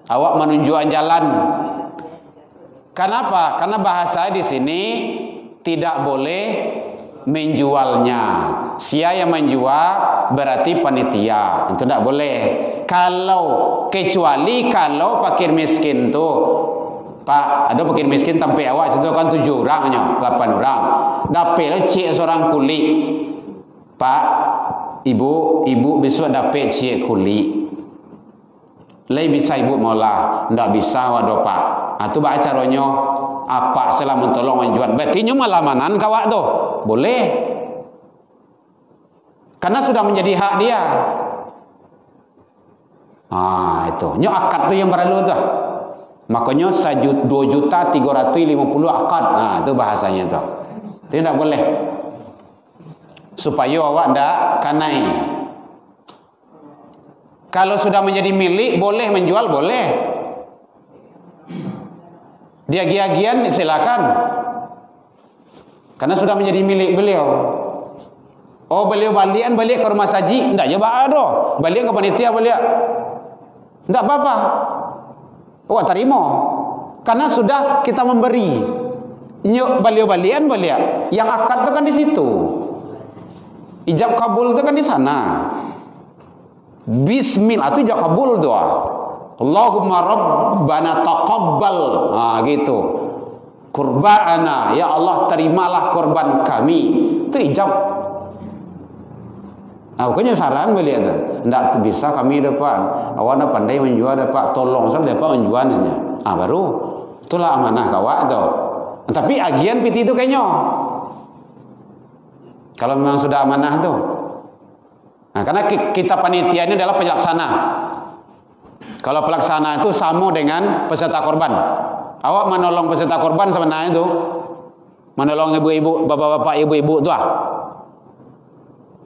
Awak menunjukkan jalan. Kenapa? Karena bahasa di sini tidak boleh menjualnya. Sia yang menjual berarti panitia. Itu tidak boleh. Kecuali kalau fakir miskin tu, Pak, ada fakir miskin sampai awak itu kan 7 orangnya, 8 orang. Dapatlah cik seorang kulit. Pak, ibu besok dapat cik kulit. Lai bisa ibu maulah, ndak bisa waduh Pak. Itu baca caranya. apa salah mentolong menjual. Berarti nyu malamanan kawak tu. Boleh. Karena sudah menjadi hak dia. Itu. Nyu akad tu yang berlalu tu. Makanya 2.350.000 akad. Itu bahasanya tu. Itu tidak boleh. Supaya awak tidak kanai. Kalau sudah menjadi milik, boleh menjual, boleh. Dia giagian, silakan. Karena sudah menjadi milik beliau. Oh, beliau balik ke rumah saji, tidak coba ada. Balik ke panitia balik. Tidak apa-apa. Oh, terima. Karena sudah kita memberi. Nyuk balian balik. Yang akad itu kan di situ. Ijab kabul itu kan di sana. Bismillah itu ijab kabul doa. Allahumma rabbana taqabbal. Gitu. Qurbana, ya Allah terimalah korban kami. Itu ijab. Pokoknya saran beliau tu. Tidak bisa kami dapat. Awak pandai menjual dapat tolong saya dapat menjualnya. Baru itulah amanah kawak tu. Tapi agian piti itu kayaknya. Kalau memang sudah amanah tu. Karena kita panitia ini adalah pelaksana. Kalau pelaksana itu sama dengan peserta korban. Awak menolong peserta korban sebenarnya itu menolong ibu-ibu, bapak-bapak, ibu-ibu tu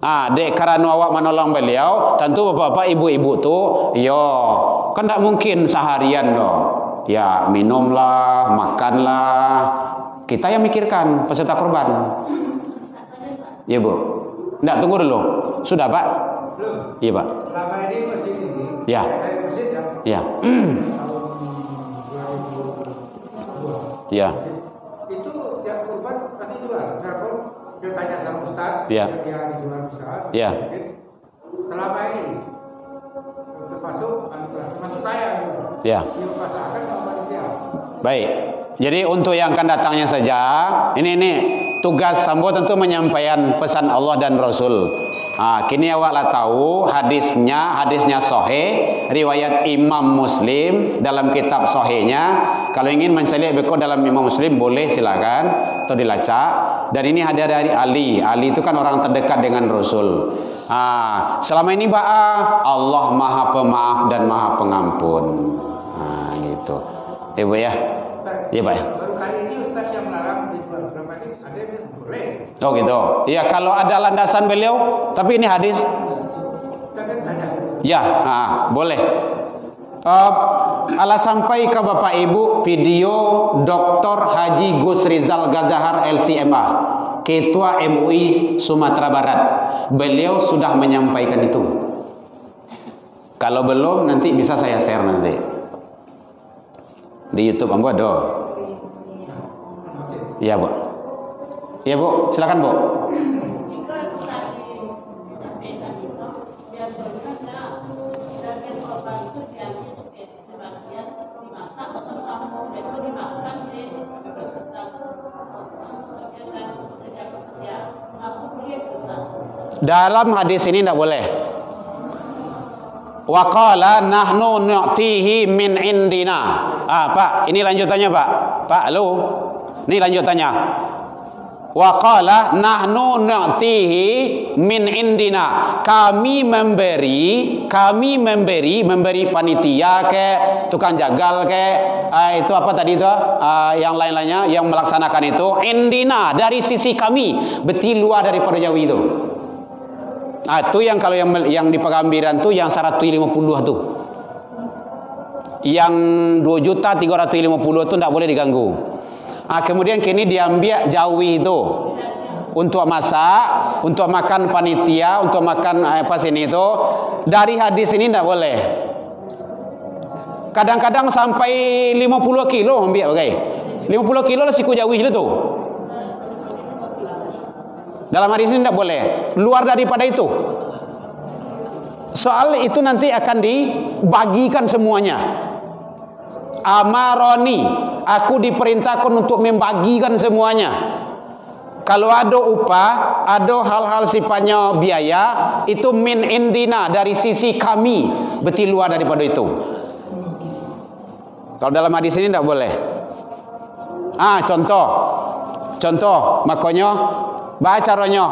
dek karena awak menolong beliau, tentu bapak-bapak, ibu-ibu tu, kan tak mungkin seharian doh. Ya minumlah, makanlah. Kita yang mikirkan peserta korban. Ya Bu. Enggak, tunggu dulu. Sudah Pak? Belum. Iya Pak. Selama ini masjid ini, Ya. saya masjid Ya. tahun 2002. Ya. Itu tiap kurban pasti jual. Saya dia tanya sama Ustaz, Ya. dia dijual besar. Ya. Selama ini termasuk saya. Ya. Yang pasarkan sama dia. Baik. Jadi untuk yang akan datangnya saja, ini tugas sambo tentu menyampaikan pesan Allah dan Rasul. Kini awaklah tahu hadisnya sahih, riwayat Imam Muslim dalam kitab sahihnya. Kalau ingin mencari beko dalam Imam Muslim boleh silakan atau dilacak. Dan ini ada dari Ali. Ali itu kan orang terdekat dengan Rasul. Selama ini Allah Maha Pemaaf dan Maha Pengampun. Gitu. Ibu ya. Iya Pak ya. Baru kali ini Ustaz yang melarang dijual. Selama ini ada yang boleh. Oh gitu. Ya kalau ada landasan beliau, tapi ini hadis. Jangan tanya. Ya, boleh. Ala sampai ke Bapak Ibu video Dr. Haji Gus Rizal Gazahar LCMA, Ketua MUI Sumatera Barat. Beliau sudah menyampaikan itu. Kalau belum nanti bisa saya share nanti. Di YouTube Ambo ada. Iya, Bu. Iya, Bu. Silakan, Bu. Dalam hadis ini tidak boleh. Wa qala nahnu nu'tihi min indina. Pak, ini lanjutannya Pak. Pak, halo. Ini lanjutannya. Wa qala nahnu nu'tihi min indina. Kami memberi panitia ke tukang jagal ke itu apa tadi itu yang lain-lainnya yang melaksanakan itu indina dari sisi kami, beti luar daripada jauh itu. Itu yang kalau yang di Pegambiran tuh yang 150 tuh. Yang 2.350.000 tuh tidak boleh diganggu. Kemudian kini diambil jauhi itu untuk masak, untuk makan panitia, untuk makan apa sini itu. Dari hadis ini tidak boleh. Kadang-kadang sampai 50 kilo ambil, okay. 50 kilo lah siku jauhi itu. Dalam hadis ini tidak boleh. Luar daripada itu. Soal itu nanti akan dibagikan semuanya. Amaroni, aku diperintahkan untuk membagikan semuanya. Kalau ada upah, ada hal-hal sifatnya biaya, itu min indina dari sisi kami, berarti luar daripada itu. Kalau dalam hadis ini tidak boleh. Contoh makanya baca ronyo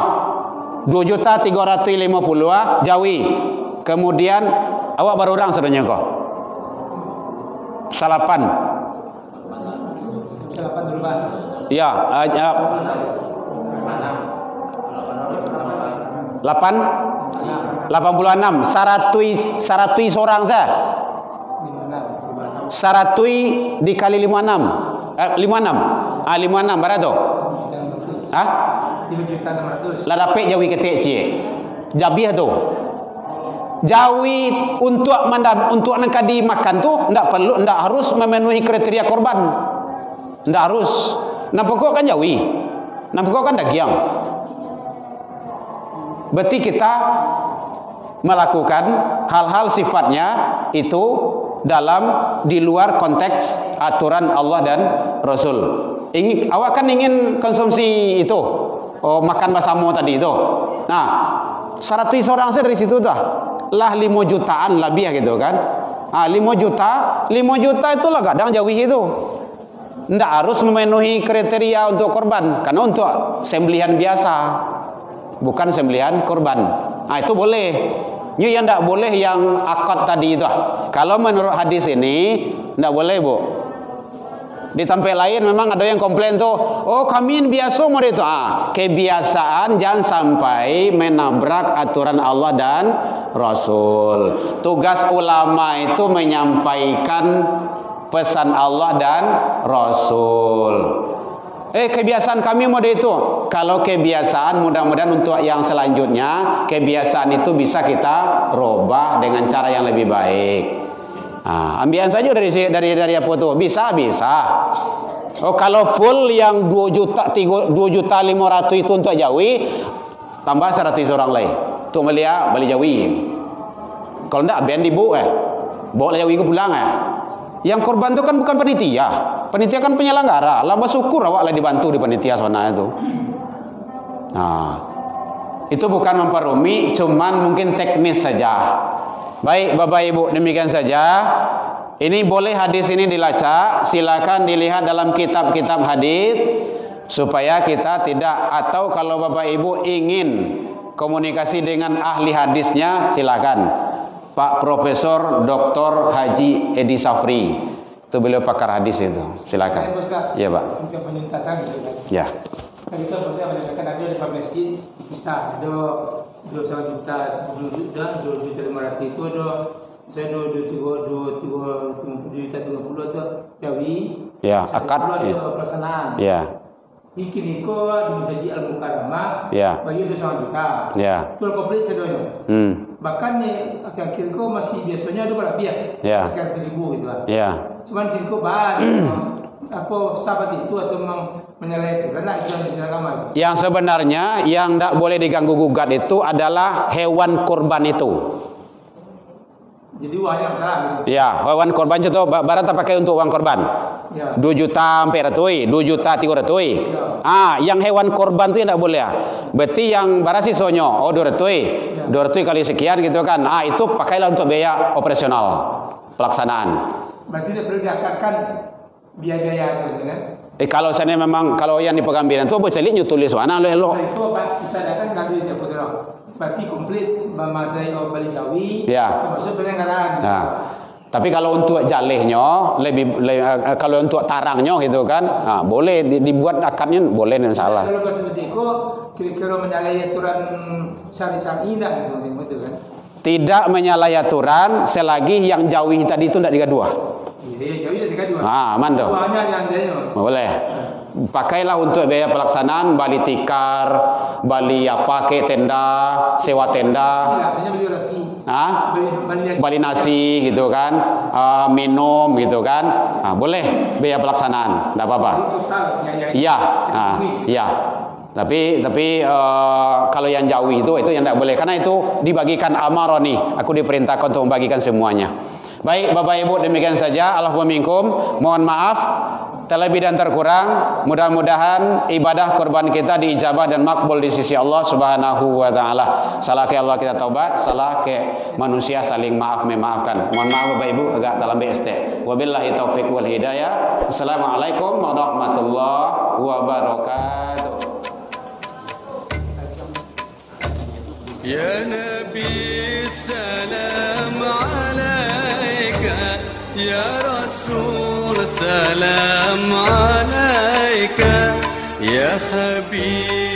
2.350 Jawi. Kemudian awak baru orang sebenarnya kok. Salapan. Ya, 86 saratui seorang saya. Saratui dikali 56. 56 berapa? 5.600.000. Lah dapat Jawi ketik cie. Jabih tu. Jawi untuk nangkadi makan tu ndak harus memenuhi kriteria korban. Ndak harus. Nampak kok kan Jawi. Nampak kok kan daging. Berarti kita melakukan hal-hal sifatnya itu di luar konteks aturan Allah dan Rasul. Awak kan ingin konsumsi itu, makan basamo tadi itu. Nah, 100 orang saya dari situ dah. Lah 5 jutaan lebih gitu kan. 5 juta itulah kadang Jawi itu. Ndak harus memenuhi kriteria untuk korban, karena untuk sembelihan biasa, bukan sembelihan korban. Itu boleh. Ini yang ndak boleh yang akad tadi itu. Kalau menurut hadis ini ndak boleh, Bu. Di tempat lain memang ada yang komplain tuh, kami biasa mau itu. Kebiasaan jangan sampai menabrak aturan Allah dan Rasul. Tugas ulama itu menyampaikan pesan Allah dan Rasul. Kebiasaan kami mode itu. Kalau kebiasaan, mudah-mudahan untuk yang selanjutnya kebiasaan itu bisa kita robah dengan cara yang lebih baik. Ambilan saja dari apa tuh? Bisa. Kalau full yang 2.500.000 itu untuk Jawi, tambah 100 orang lain. Untuk beli Jawi. Kalau enggak ben dibu bawa Jawi ke pulang Yang korban itu kan bukan panitia. Panitia kan penyelenggara. Lah bersyukur awak lah dibantu di panitia sana itu. Itu bukan memperumit, cuman mungkin teknis saja. Baik Bapak Ibu, demikian saja. Ini boleh hadis ini dilacak, silakan dilihat dalam kitab-kitab hadis supaya kita tidak, atau kalau Bapak Ibu ingin komunikasi dengan ahli hadisnya, silakan. Pak Profesor Dr. Haji Edi Safri, itu beliau pakar hadis itu. Silakan. Ya Pak. Untuk penyuntasan gitu kan. Ya. Kita boleh menyampaikan ada di masjid bisa ada 2 juta 500 itu ada saya 2 juta 20 itu Jawi. Ya, akad. Pelaksanaan. Ya. Iki niko di Masjid Al-Mukarramah. Ya. Bagi 2 juta. Ya. Itu komplit sedoyo. Bahkan nih akhir-akhir kau masih biasanya ada berapa ya? Ya. Sekitar 1.000 gitu lah. Ya. Cuman kau apa sahabat itu atau menyalahi itu karena itu yang agama itu. Yang sebenarnya yang tidak boleh diganggu gugat itu adalah hewan kurban itu. Jadi uangnya salah gitu. Ya, hewan kurban itu barat pakai untuk uang kurban. Ya. 2 juta sampai ratui, 2 juta 300. Ya. Yang hewan kurban itu tidak boleh. Berarti yang barasi sonyo, 200. 200 kali sekian gitu kan. Itu pakailah untuk biaya operasional pelaksanaan. Berarti tidak perlu diangkatkan biaya itu kan? Kalau saya memang kalau yang dipegang bidan itu boleh tulis mana lo. Itu bisa datang kalau dia foto. Berarti komplit memadai balik Jawi. Ya. Termasuk penyelenggaraan. Nah. Tapi kalau untuk jalehnya kalau untuk tarangnya gitu kan, boleh dibuat akadnya boleh, tidak salah. Kalau seperti itu kira-kira menyalahi aturan syari-syari gitu kan? Tidak menyalahi aturan selagi yang Jawi tadi itu tidak digaduh. Iya, Jawi tidak digaduh. Aman tuh. Boleh. Pakailah untuk biaya pelaksanaan, bali tikar, bali pakai tenda, sewa tenda. Bali nasi gitu kan, minum gitu kan, boleh biaya pelaksanaan, tidak apa-apa. Iya, iya. Tapi kalau yang Jawi itu yang tidak boleh, karena itu dibagikan amaroni. Aku diperintahkan untuk membagikan semuanya. Baik Bapak Ibu, demikian saja. Allah minkum. Mohon maaf terlebih dan terkurang. Mudah-mudahan ibadah kurban kita diijabah dan makbul di sisi Allah Subhanahu wa taala. Salah ke Allah kita taubat, salah ke manusia saling maaf memaafkan. Mohon maaf Bapak Ibu agak terlambat ST. Wabillahi taufik wal hidayah. Assalamualaikum warahmatullahi wabarakatuh. Ya Nabi salam alaika, ya Rasul salam alaika, ya Habib